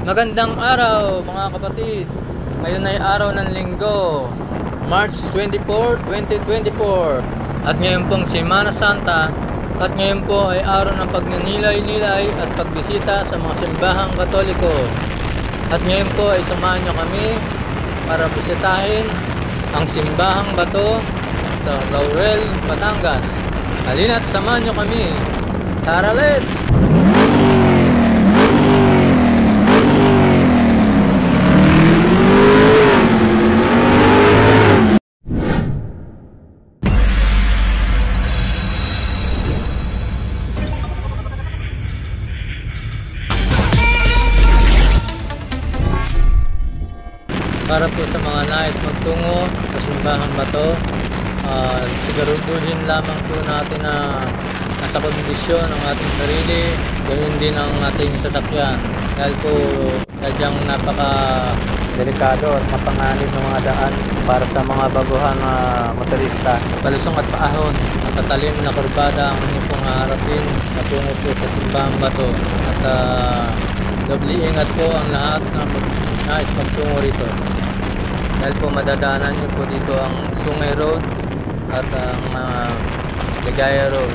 Magandang araw mga kapatid. Ngayon ay araw ng Linggo, March 24, 2024. At ngayon pong Semana Santa. At ngayon po ay araw ng pagninilay-nilay at pagbisita sa mga simbahang Katoliko. At ngayon po ay samahan nyo kami para bisitahin ang simbahang bato sa Laurel, Batangas. Halina't samahan nyo kami. Tara, let's! Para po sa mga nais magtungo sa simbahang bato, siguraduhin lamang po natin na nasa kondisyon ang ating sarili, ganoon din ang ating sasakyan. Dahil po sadyang napaka-delikado at mapanganib ng mga daan para sa mga baguhang motorista. Palusong at paahon, matatalim na kurbada ang inyong pong haharapin patungo po sa simbahang bato. At doble ingat po ang lahat na nais magtungo rito. Dahil po madadaanan nyo po dito ang Sungay Road at ang Ligaya Road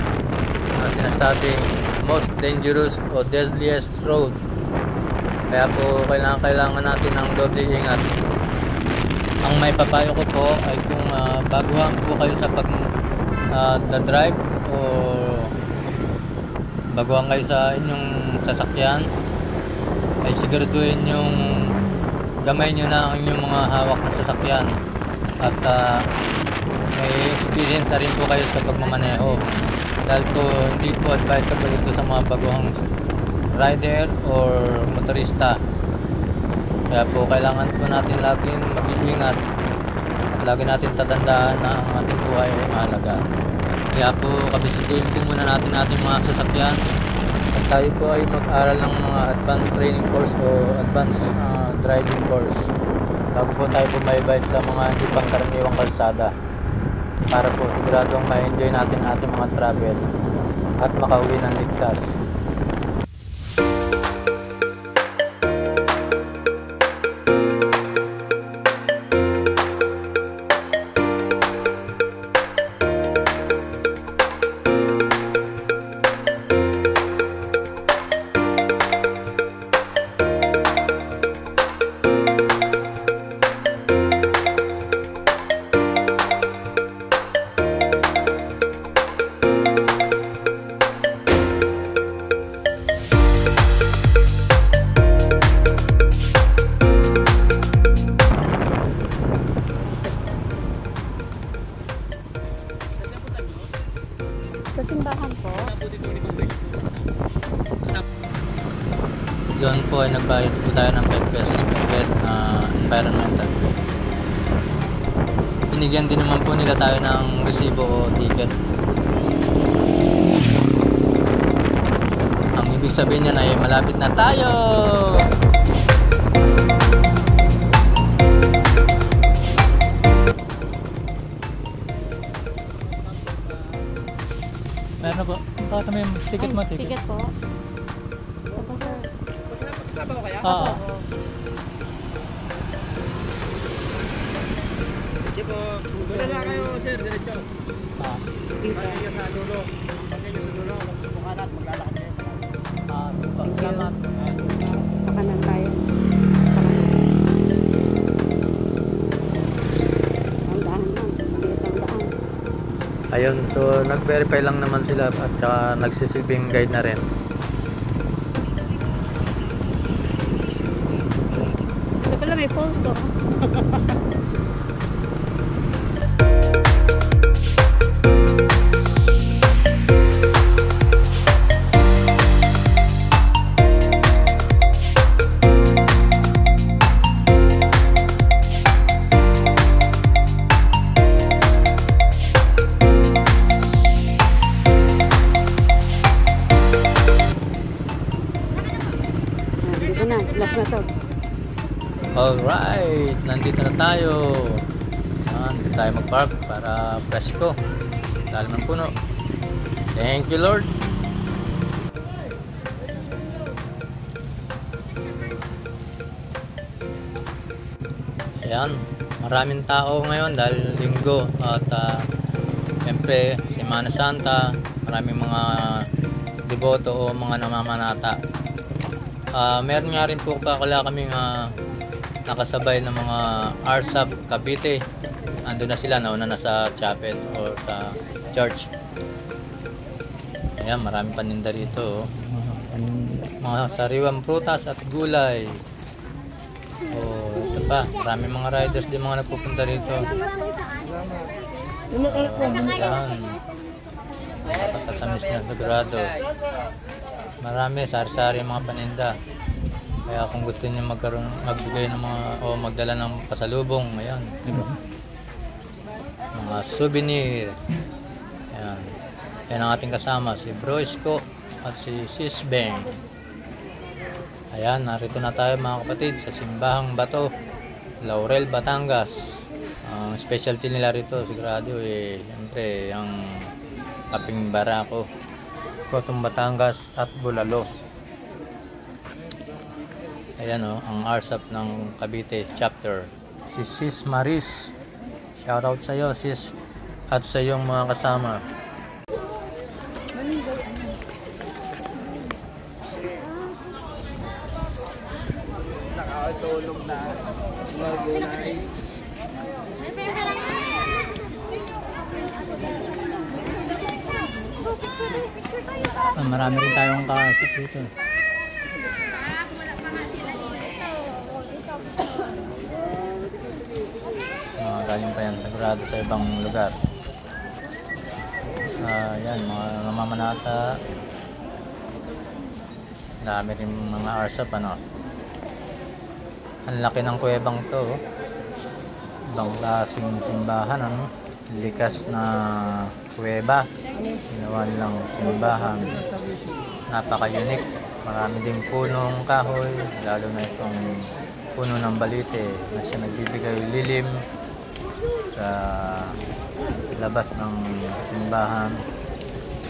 na sinasabing most dangerous o deadliest road. Kaya po kailangan natin ng doble ingat. Ang may papayo ko po ay kung baguhan po kayo sa pag-drive o baguhan kayo sa inyong sasakyan, ay siguraduhin yung gamay nyo na ang inyong mga hawak na sasakyan at may experience na rin po kayo sa pagmamaneho, dahil po hindi po advisable ito sa mga baguhang rider or motorista. Kaya po kailangan po natin laging mag-iingat at lagi natin tatandaan na ang ating buhay ay mahalaga. Kaya po kabisituhin po muna natin ating mga sasakyan at tayo po ay mag-aral ng mga advanced training course o advanced driving course bago po tayo bumaybay sa mga hindi pangkaraniwang kalsada, para po siguradong ma-enjoy natin ating mga travel at makauwi ng ligtas. Sa simbahan po. Doon po ay nagbayad po tayo ng 5 pesos per head na environmental fee. Binigyan din naman po nila tayo ng resibo o ticket. Ang ibig sabihin niyan ay malapit na tayo! Meron po. Pakita mo yung ticket mo, ticket. Ticket po. Kasama ko kaya? Oo. Sige po. Doon na kayo, sir. Diretso. Dito. Pati nyo sa dulo. Pati nyo sa dulo. Magsubukan at maglalakad kayo. Salamat. Pakanan tayo. Ang daan lang. Maliit ang daan. Ayun, so nag-verify lang naman sila at saka nagsisilbing guide na rin. Ito pala may falls oh. Dito na, last na to. Alright, nandito na tayo. Dito tayo mag-park para presko. Lalim ng puno. Thank you, Lord. Ayan, maraming tao ngayon dahil linggo at siyempre Semana Santa, maraming mga deboto o mga namamanata. Meron nga rin po kaming nakasabay ng mga RSAP Cavite. Ando na sila, nauna na sa chapel o sa church. Ayan, maraming paninda rito. Mga sariwang prutas at gulay. Ito pa, maraming mga riders din mga nagpupunta rito. Ayan. Patatamis niya, sigurado. Marami, sari-sari mga paninda. Kaya kung gusto niyo magbigay ng mga o magdala ng pasalubong, ayan. Mga souvenir. Ayan. Yan ang ating kasama, si Bro Isko at si Sis Beng. Ayan, narito na tayo mga kapatid sa Simbahang Bato, Laurel, Batangas. Ang specialty nila rito, sigurado siyempre ang kaping barako, Cotton Batangas at bulalo. Ayan ang RSAP ng Cavite chapter. Si Sis Maris. Shoutout sa iyo, sis, at sa iyong mga kasama. Nakakatulog na. Magulay. Marami rin tayong kasip dito. Galing pa yan sigurado sa ibang lugar. Yan, mga namamanata. Dami rin mga RSAP, ano. Ang laki ng kuwebang to. Ibang klaseng simbahan, ano. Likas na kuweba. Ginawa nilang simbahan. Napaka-unique. Marami ding punong kahoy, lalo na itong puno ng balite na siya nagbibigay lilim sa labas ng simbahan.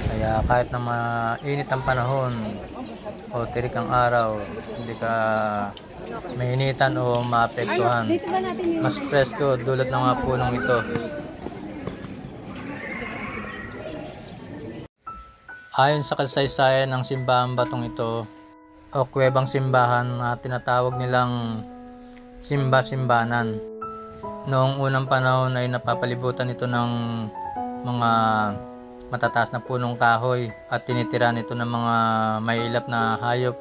Kaya kahit na mainit ang panahon o tirik ang araw, hindi ka mainitan o maapektuhan. Mas presko dulot ng mga punong ito. Ayon sa kasaysayan ng simbahang batong ito o kuwebang simbahan na tinatawag nilang simba-simbanan, noong unang panahon ay napapalibutan ito ng mga matataas na punong kahoy at tinitira nito ng mga mailap na hayop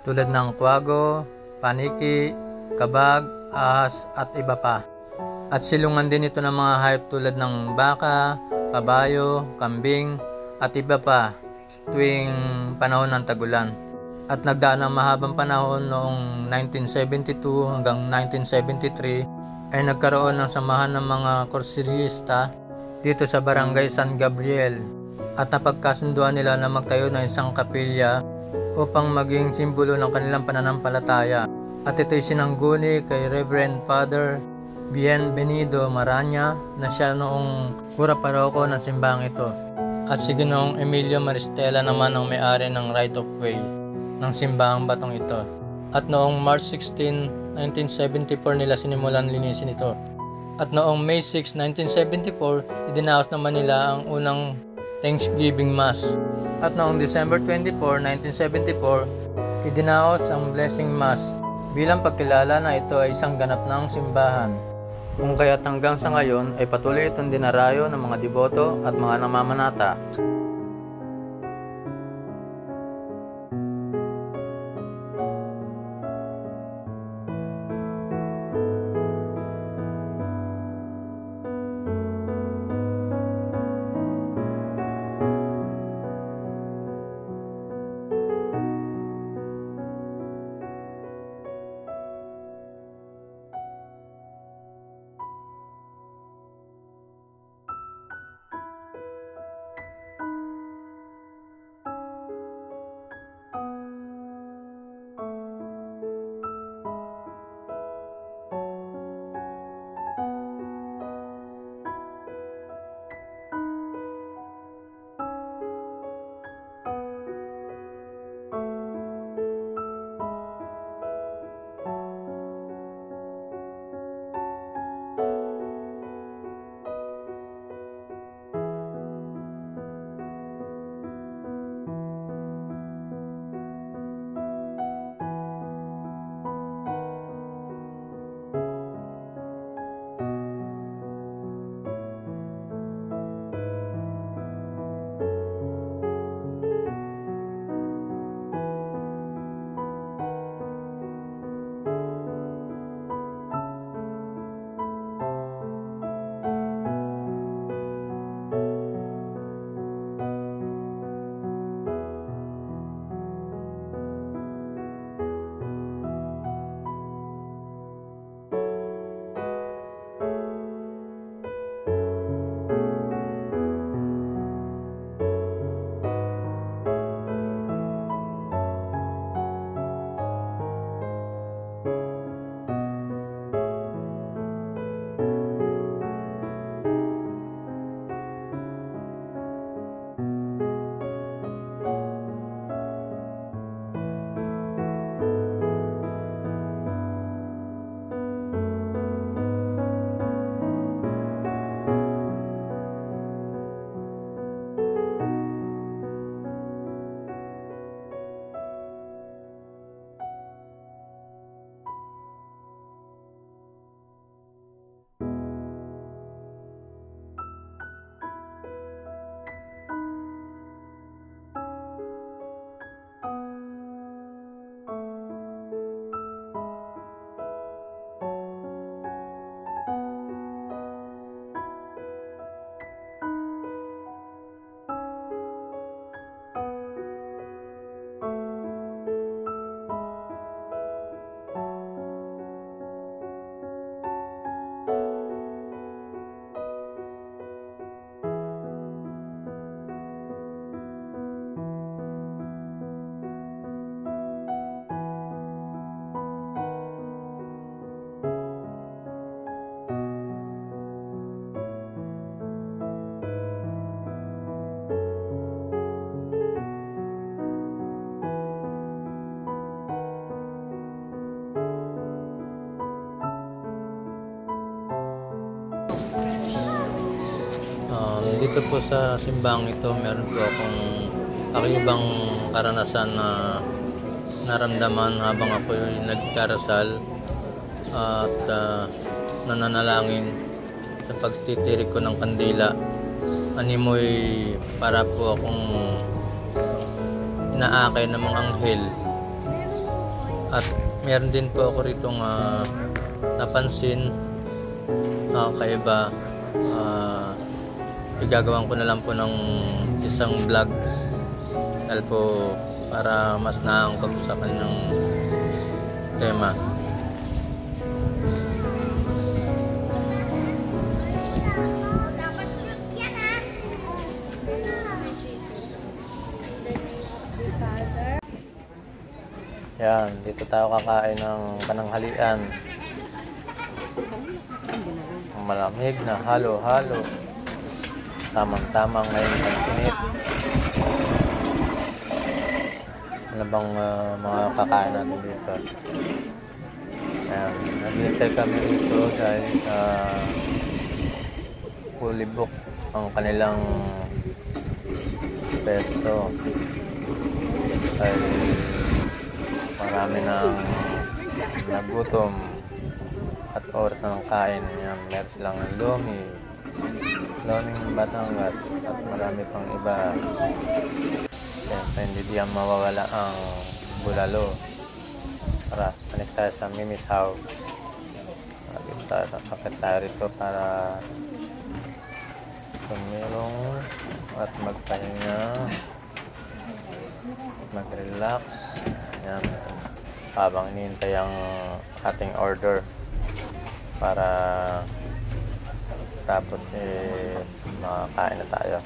tulad ng kwago, paniki, kabag, ahas at iba pa. At silungan din ito ng mga hayop tulad ng baka, kabayo, kambing at iba pa tuwing panahon ng tagulan. At nagdaan ang mahabang panahon noong 1972 hanggang 1973 ay nagkaroon ng samahan ng mga kursilista dito sa Barangay San Gabriel at napagkasunduan nila na magtayo ng isang kapilya upang maging simbolo ng kanilang pananampalataya. At ito'y sinangguni kay Reverend Father Bienvenido Maranya na siya noong kura paroko ng simbahang ito. At si Ginoong Emilio Maristela naman ang may-ari ng right of way ng simbahang batong ito. At noong March 16, 1974 nila sinimulan linisin ito. At noong May 6, 1974, idinaos naman nila ang unang Thanksgiving Mass. At noong December 24, 1974, idinaos ang Blessing Mass bilang pagkilala na ito ay isang ganap ng simbahan. Kung kaya't hanggang sa ngayon ay patuloy itong dinarayo ng mga deboto at mga namamanata. dito po sa simbang ito, meron po akong kakibang karanasan na naramdaman habang ako nagdarasal at nananalangin sa pagtitirik ko ng kandila. Animoy para po akong inaakay ng mga anghel. At meron din po ako ritong napansin kakaiba. Igagawan ko na lang po ng isang vlog dahil po para mas naangkop sa kanyang tema. Yan, dito tayo kakain ng pananghalian. Ang malamig na halo-halo. Tamang-tamang ngayon ang init. Ano bang mga kakain natin dito? Ayan, naghihintay kami dito dahil fully book ang kanilang pesto. Dahil marami nang nagutom at oras na ng kain. Yan, meron silang loming Batangas at marami pang iba. Siyempre hindi diyan mawawala ang bulalo. Tara, balik tayo sa Mimi's house. Kapit tayo rito para tumilong at magpahinga, mag-relax. Yan, habang hinihintay ang ating order para tapos makakain na tayo.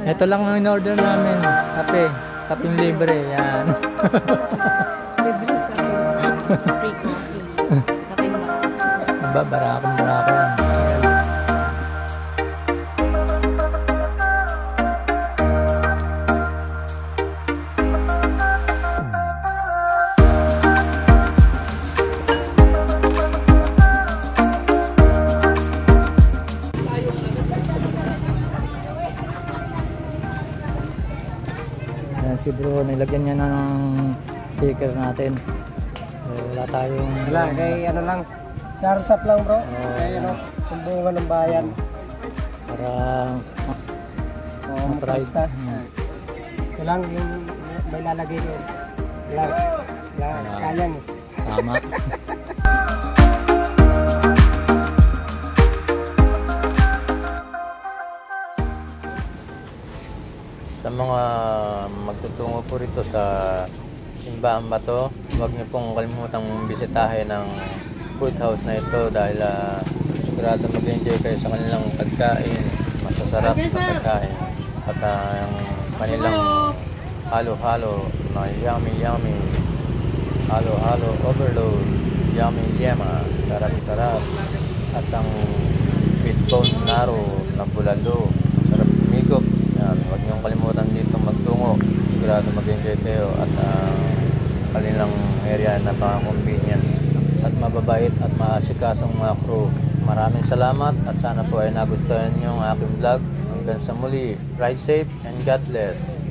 Ito lang ang in-order namin. Kapeng libre. Yan. Libre sa free coffee. Kapeng ba? Barako yan. Si bro, nilagyan niya ng sticker natin. Wala tayong... Wala, kay ano lang. Sarsap lang bro. Kay ano, sumbungan ng bayan. Para... Matrasta. Ito lang yung may lalagay doon. Sayang. Tama. Sa mga magtutungo po rito sa simbahan ba to, huwag niyo pong kalimutang bisitahin ng food house na ito dahil sigurado mag-enjoy kayo sa kanilang pagkain, masasarap sa pagkain at yung kanilang halo-halo na yummy halo-halo overload, yummy sarap at ang bitbone naro na bulalo, sarap umigop. Huwag niyong kalimutan dito magtungo. Sigurado mag-enjoy kayo at kanilang area na pang-convenient at mababait at maasikasong mga crew. Maraming salamat at sana po ay nagustuhan niyo ang aking vlog. Hanggang sa muli, ride safe and God bless.